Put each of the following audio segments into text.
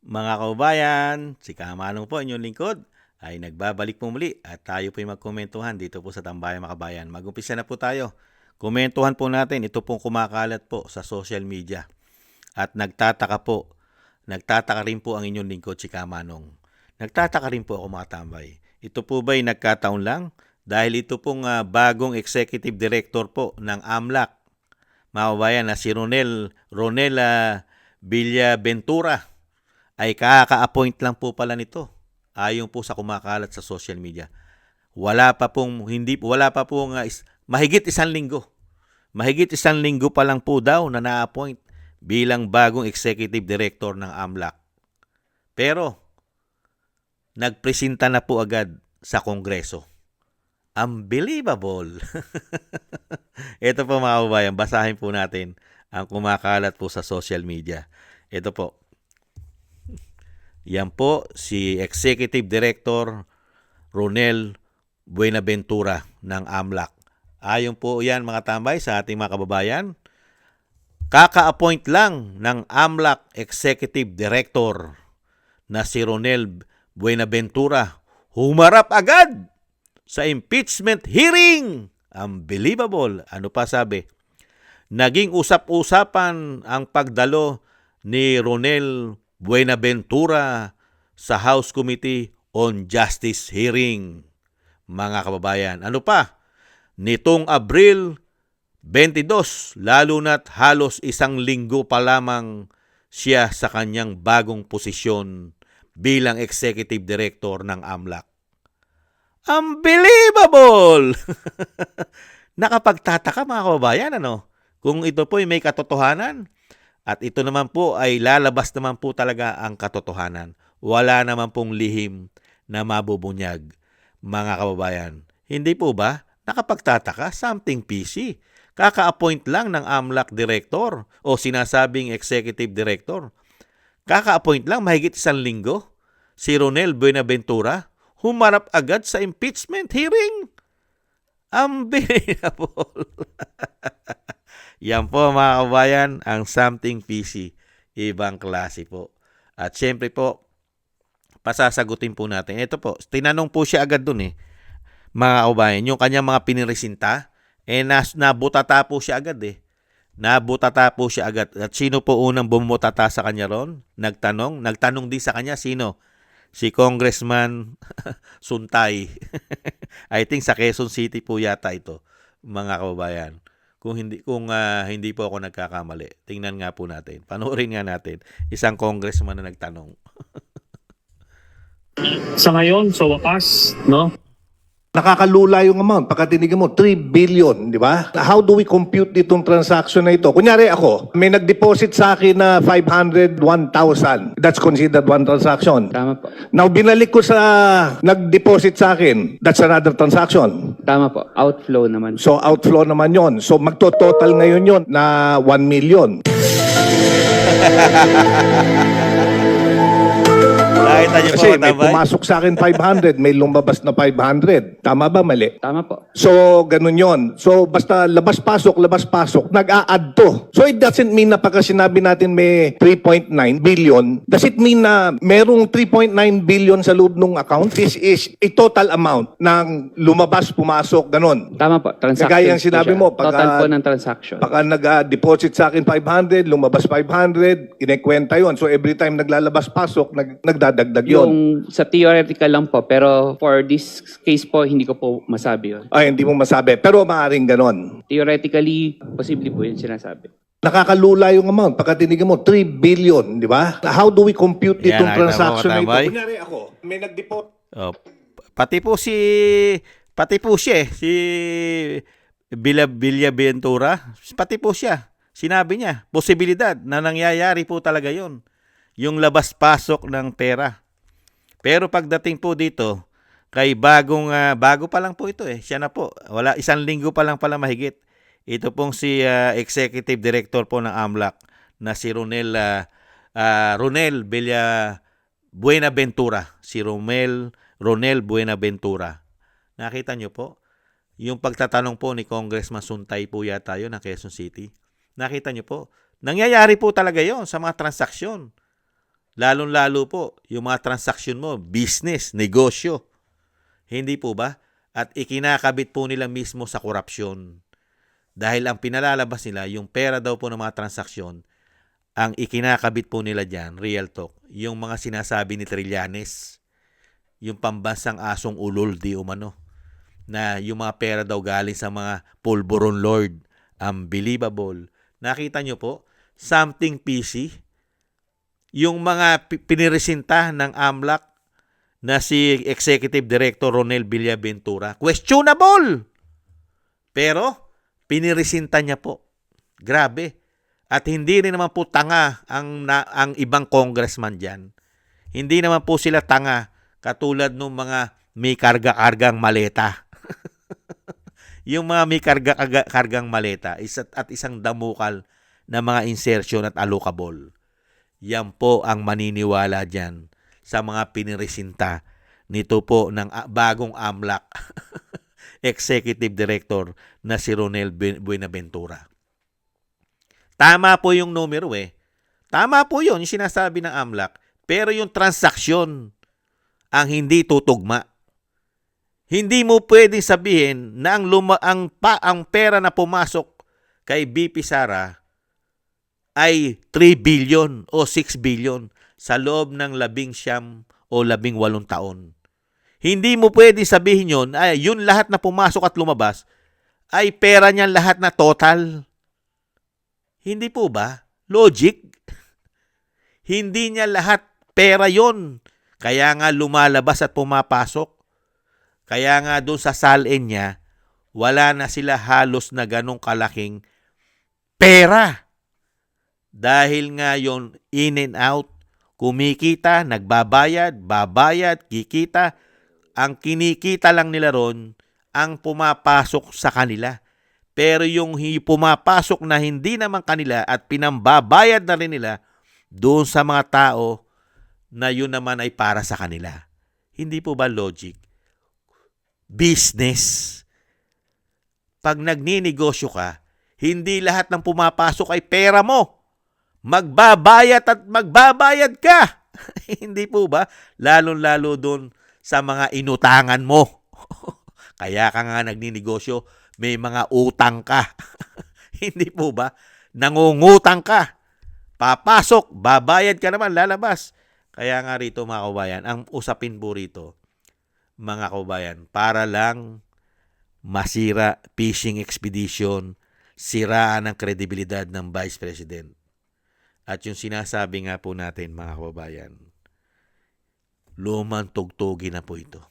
Mga kaubayan, si Kamanong po, inyong lingkod, ay nagbabalik po muli at tayo po magkomentuhan dito po sa Tambayang Makabayan. Mag-umpisa na po tayo. Komentuhan po natin, ito pong kumakalat po sa social media. At nagtataka rin po ang inyong lingkod, si Kamanong. Nagtataka rin po ako mga tambay. Ito po ba'y nagkataon lang? Dahil ito pong bagong executive director po ng AMLAC, mga kaubayan, na si Ronel Villaventura, ay kaka-appoint lang po pala nito. Ayon po sa kumakalat sa social media. Wala pa pong mahigit isang linggo. Mahigit isang linggo pa lang po daw na na-appoint bilang bagong executive director ng AMLAC. Pero nagpresenta na po agad sa Kongreso. Unbelievable. Ito po mga kababayan, basahin po natin ang kumakalat po sa social media. Ito po. Yan po si Executive Director Ronel Buenaventura ng AMLAC. Ayon po yan mga tambay sa ating mga kababayan, kaka-appoint lang ng AMLAC Executive Director na si Ronel Buenaventura humarap agad sa impeachment hearing. Unbelievable. Ano pa sabi? Naging usap-usapan ang pagdalo ni Ronel Buenaventura sa House Committee on Justice hearing. Mga kababayan, ano pa? Nitong Abril 22, lalo na't halos isang linggo pa lamang siya sa kanyang bagong posisyon bilang Executive Director ng AMLAC. Unbelievable! Nakapagtataka mga kababayan, ano? Kung ito po ay may katotohanan, at ito naman po ay lalabas naman po talaga ang katotohanan. Wala naman pong lihim na mabubunyag, mga kababayan. Hindi po ba? Nakapagtataka, something fishy. Kaka-appoint lang ng AMLAC director o sinasabing executive director. Kaka-appoint lang, mahigit isang linggo. Si Ronel Buenaventura humarap agad sa impeachment hearing. Unbelievable. Yan po mga kabayan, ang something fishy. Ibang klase po. At syempre po, pasasagutin po natin. Ito po, tinanong po siya agad dun mga kabayan, yung kanyang mga pinirisinta, nabutata po siya agad Nabutata po siya agad. At sino po unang bumutata sa kanya ron? Nagtanong din sa kanya, sino? Si Congressman Suntay. I think sa Quezon City po yata ito, mga kababayan. Kung hindi po ako nagkakamali. Tingnan nga po natin. Panoorin nga natin. Isang congressman na nagtanong. Sa ngayon, sa wakas, no? Nakakalula yung amount. Pagkatinigan mo, 3 billion, di ba? How do we compute itong transaction na ito? Kunyari ako, may nag-deposit sa akin na 501,000. That's considered one transaction. Tama po. Now, binalik ko sa nag-deposit sa akin. That's another transaction. Tama po. Outflow naman. So, outflow naman yon. So, magto-total ngayon yon na 1 million. Nakita niyo po, Kasi may tambay? pumasok sa akin 500, may lumabas na 500. Tama ba, mali? Tama po. So, ganun yon. So, basta labas-pasok, nag-a-add to. So, it doesn't mean na pagka sinabi natin may 3.9 billion, does it mean na merong 3.9 billion sa loob ng account? This is a total amount ng lumabas, pumasok, ganun. Tama po. Transaction. Kagaya ang sinabi mo, Total po ng transaction. Baka nag-deposit sa akin 500, lumabas 500, inekwenta yon. So, every time naglalabas-pasok, nagdadagdag yon. Yung sa theoretical lang po, pero for this case po, hindi ko po masabi yun. Ay, hindi mo masabi. Pero maaaring ganon. Theoretically, posible po yun sinasabi. Nakakalula yung amount. Pagkatinigan mo, 3 billion, di ba? How do we compute Yan, itong nakita mo, transaction na ito? Tambay? Kunyari ako, may nag-deposit. Oh, pati po siya si Villaventura, pati po siya. Sinabi niya, posibilidad na nangyayari po talaga yon. Yung labas-pasok ng pera. Pero pagdating po dito, kay bago pa lang po ito Siya na po. Wala, isang linggo pa lang pala mahigit. Ito pong si Executive Director po ng AMLAC na si Ronel Buenaventura. Si Ronel Buenaventura. Nakita nyo po? Yung pagtatanong po ni Congressman Suntay po yata yun ng Quezon City. Nakita nyo po? Nangyayari po talaga yon sa mga transaksyon. Lalong-lalo po, yung mga transaksyon mo, business, negosyo. Hindi po ba? At ikinakabit po nila mismo sa korupsyon. Dahil ang pinalalabas nila, yung pera daw po ng mga transaksyon, ang ikinakabit po nila dyan, real talk, yung mga sinasabi ni Trillanes, yung pambansang asong ulol di umano, na yung mga pera daw galing sa mga pulburon lord. Unbelievable. Nakita nyo po, something PC, yung mga piniresinta ng AMLAC na si Executive Director Ronel Villaventura, questionable. Pero, piniresinta niya po. Grabe. At hindi rin naman po tanga ang ibang congressman dyan. Hindi naman po sila tanga katulad ng mga may karga-kargang maleta. Yung mga may kargang maleta at isang damukal na mga insertion at allocable. Yan po ang maniniwala dyan sa mga piniresinta nito po ng bagong AMLAC Executive Director na si Ronel Buenaventura. Tama po yung numero eh. Tama po yun, yung sinasabi ng AMLAC. Pero yung transaksyon ang hindi tutugma. Hindi mo pwedeng sabihin na ang pera na pumasok kay BP Sara ay 3 billion o 6 billion sa loob ng 19 o 18 taon. Hindi mo pwedeng sabihin yun, ay yun lahat na pumasok at lumabas ay pera niyan lahat na total. Hindi po ba? Logic. Hindi niya lahat pera yon. Kaya nga lumalabas at pumapasok. Kaya nga doon sa salin niya, wala na sila halos na ganong kalaking pera. Dahil nga yon in and out, kumikita, nagbabayad, babayad, kikita. Ang kinikita lang nila ron, ang pumapasok sa kanila. Pero yung pumapasok na hindi naman kanila at pinambabayad na rin nila doon sa mga tao na yun naman ay para sa kanila. Hindi po ba logic? Business. Pag nagninegosyo ka, hindi lahat ng pumapasok ay pera mo. Magbabayad at magbabayad ka. Hindi po ba? Lalo-lalo doon sa mga inutangan mo. Kaya ka nga nagninegosyo, may mga utang ka. Hindi po ba? Nangungutang ka. Papasok, babayad ka naman, lalabas. Kaya nga rito mga kabayan, ang usapin po rito, mga kabayan, para lang masira fishing expedition, siraan ang kredibilidad ng Vice President. At yung sinasabi nga po natin, mga kababayan, lumang tugtugi na po ito.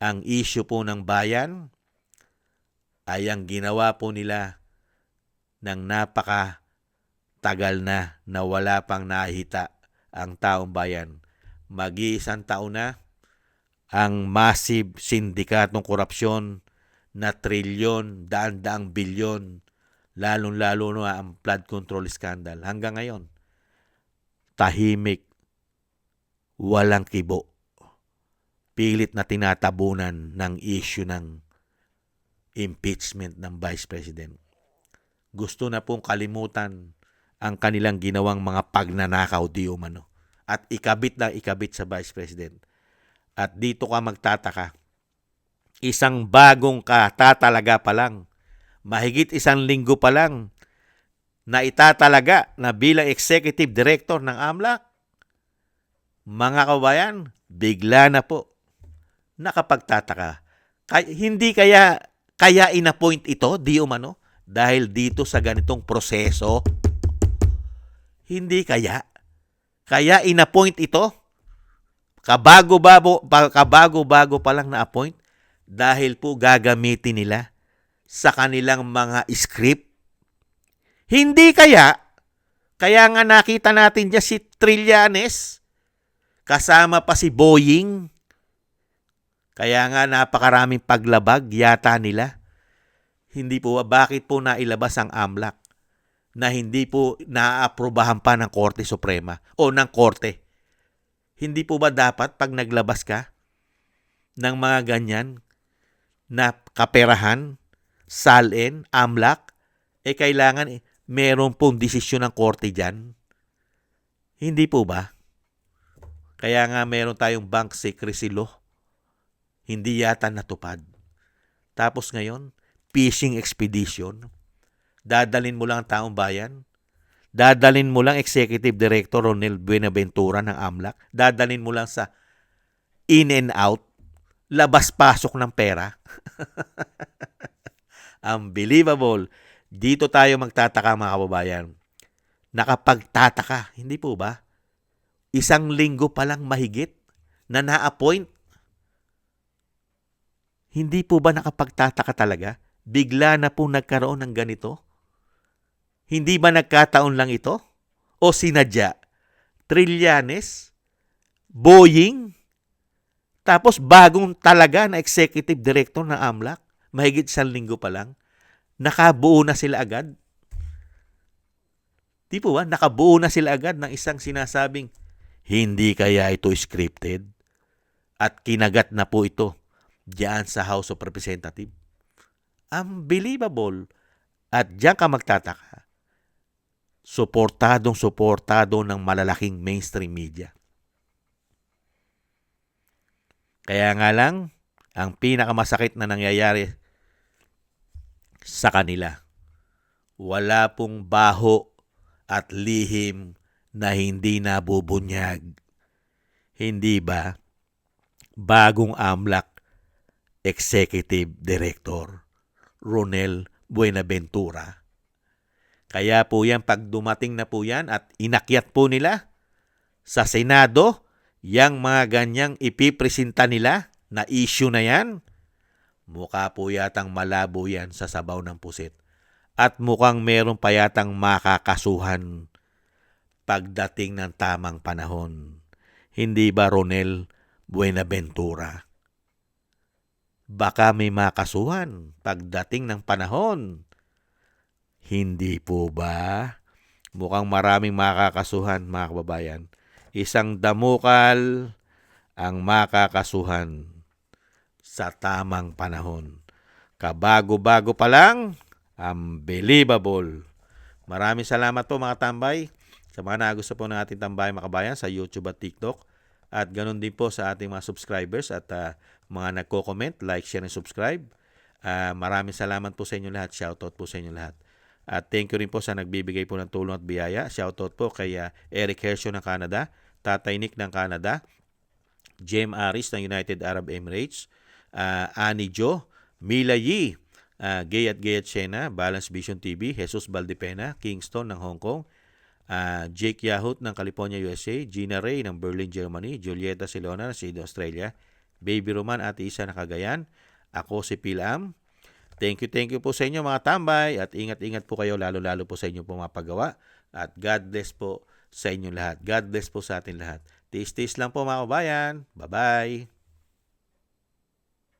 Ang issue po ng bayan ay ang ginawa po nila ng napaka-tagal na wala pang nahita ang taong bayan. Mag-iisang taon na ang massive sindikatong korupsyon na trilyon, daan-daang bilyon, lalong-lalo na ang flood control scandal. Hanggang ngayon, tahimik, walang kibo. Pilit na tinatabunan ng issue ng impeachment ng Vice President. Gusto na pong kalimutan ang kanilang ginawang mga pagnanakaw di umano at ikabit sa Vice President. At dito ka magtataka, isang bagong tatalaga pa lang, mahigit 1 linggo pa lang, na itatalaga na bilang Executive Director ng AMLAC, mga kabayan, bigla na po nakapagtataka. Hindi kaya inappoint ito, di umano, dahil dito sa ganitong proseso? Hindi kaya inappoint ito? Kabago-bago pa lang na-appoint dahil po gagamitin nila sa kanilang mga script. Hindi kaya nga nakita natin dyan si Trillanes, kasama pa si Boying. Kaya nga napakaraming paglabag yata nila. Hindi po, bakit po nailabas ang AMLAC na hindi po naaaprobahan pa ng Korte Suprema o ng Korte? Hindi po ba dapat pag naglabas ka ng mga ganyan na kaperahan, salin, AMLAC, kailangan meron pong desisyon ng Korte dyan. Hindi po ba? Kaya nga meron tayong bank secrecy law. Hindi yata natupad. Tapos ngayon, fishing expedition. Dadalin mo lang ang taong bayan. Dadalin mo lang Executive Director Ronel Buenaventura ng AMLAC. Dadalin mo lang sa in and out, labas-pasok ng pera. Unbelievable. Dito tayo magtataka mga kababayan. Nakapagtataka, hindi po ba? Isang linggo pa lang mahigit na na-appoint. Hindi po ba nakapagtataka talaga? Bigla na po nagkaroon ng ganito? Hindi ba nagkataon lang ito? O sinadya? Trillanes? Boeing? Tapos bagong talaga na executive director ng AMLAC? Mahigit isang linggo pa lang? Nakabuo na sila agad? Di po ba? Nakabuo na sila agad ng isang sinasabing, hindi kaya ito scripted? At kinagat na po ito diyan sa House of Representatives. Unbelievable. At diyan ka magtataka. Suportado ng malalaking mainstream media. Kaya nga lang, ang pinakamasakit na nangyayari sa kanila, wala pong baho at lihim na hindi nabubunyag. Hindi ba? Bagong AMLAC Executive Director Ronel Buenaventura. Kaya po yan, pag dumating na po yan at inakyat po nila sa Senado, yang mga ganyang ipipresenta nila na issue na yan, mukha po yatang malabo yan sa sabaw ng pusit. At mukhang meron pa yatang makakasuhan pagdating ng tamang panahon. Hindi ba, Ronel Buenaventura? Baka may makasuhan pagdating ng panahon. Hindi po ba? Mukhang maraming makakasuhan, mga kababayan. Isang damukal ang makakasuhan sa tamang panahon. Kabago-bago pa lang, unbelievable. Maraming salamat po mga tambay. Sa mga nagusto po ng ating tambay mga kabayan sa YouTube at TikTok. At ganun din po sa ating mga subscribers at mga nagko-comment, like, share, and subscribe. Maraming salamat po sa inyo lahat. Shoutout po sa inyo lahat. At thank you rin po sa nagbibigay po ng tulong at biyaya. Shoutout po kay Eric Hersho ng Canada, Tatay Nick ng Canada, Jem Aris ng United Arab Emirates, Annie Jo, Mila Yi, Gayat Shena, Balance Vision TV, Jesus Valdepena, Kingston ng Hong Kong, Jake Yahut ng California, USA, Gina Ray ng Berlin, Germany, Julieta Silona ng Sydney, Australia, Baby Roman at Isa na Cagayan, ako si Pilam. Thank you po sa inyo mga tambay at ingat-ingat po kayo lalo-lalo po sa inyo pumapagawa at God bless po sa inyo lahat. God bless po sa atin lahat. Tiis-tiis lang po mga kabayan. Bye-bye.